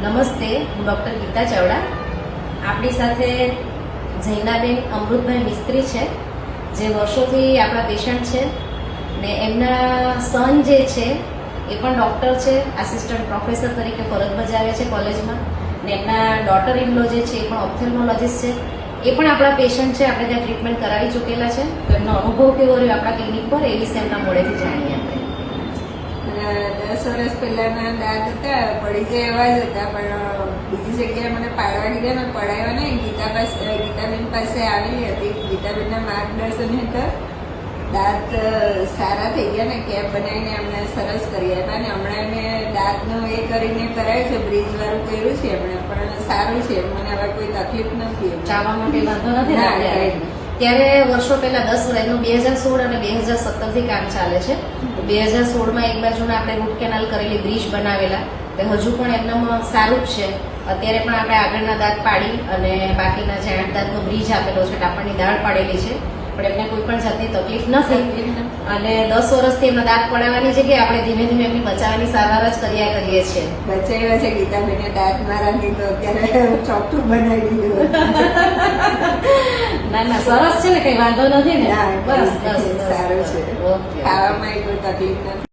નમસ્તે, હું ડૉક્ટર ગીતા ચાવડા. આપણી સાથે જૈનાબેન અમૃતભાઈ મિસ્ત્રી છે, જે વર્ષોથી આપણા પેશન્ટ છે ને એમના સન જે છે એ પણ ડૉક્ટર છે, આસિસ્ટન્ટ પ્રોફેસર તરીકે ફરજ બજાવે છે કોલેજમાં, ને એમના ડોટર ઇન લો જે છે એ પણ ઓપ્થેલ્મોલોજીસ્ટ છે. એ પણ આપણા પેશન્ટ છે, આપણે ત્યાં ટ્રીટમેન્ટ કરાવી ચૂકેલા છે. તો એમનો અનુભવ કેવો રહ્યો આપણા ક્લિનિક પર એ વિશે એમના મોડેથી જાણીએ આપણે. 10 વર્ષ પહેલાના દાંત હતા, પડી જાય એવા જ હતા, પણ બીજી જગ્યાએ મને પાડવા કીધા, મેં પડાવ્યા નહીં. ગીતાબેન પાસે આવી હતી. ગીતાબેનના માર્ગદર્શન હેઠળ દાંત સારા થઈ ગયા ને કેપ બનાવીને એમને સરસ કરી આપ્યા. ને હમણાં મેં દાંતનું એ કરીને કરાવ્યું છે, બ્રિજ વાળું કર્યું છે એમણે, પણ સારું છે, મને હવે કોઈ તકલીફ નથી. ચાવવા માટે વાંધો નથી ને? ત્યારે વર્ષો પહેલા 10 વર્ષ, એનું 2016 અને 2017 થી કામ ચાલે છે. 2016માં એક બાજુના આપણે રૂટ કેનાલ કરેલી, બ્રિજ બનાવેલા, તે હજુ પણ એમનામાં સારું જ છે. અત્યારે પણ આપણે આગળના દાંત પાડી અને બાકીના જે 8 દાંતનો બ્રિજ આપેલો છે, ટાપણની દાળ પાડેલી છે, પણ એમને કોઈ પણ જાતની તકલીફ નથી. અને 10 વર્ષથી એમના દાંત પડાવવાની જગ્યાએ આપણે ધીમે ધીમે એમની બચાવવાની સારવાર જ કર્યા કરીએ છીએ. બચાવ્યા છે ગીતાબેને દાંત મારા, તો અત્યારે ચોખ્ખું બનાવી દીધું. ના સરસ છે ને, કઈ વાંધો નથી ને? બસ સારું છે, ખાવામાં કોઈ તકલીફ નથી.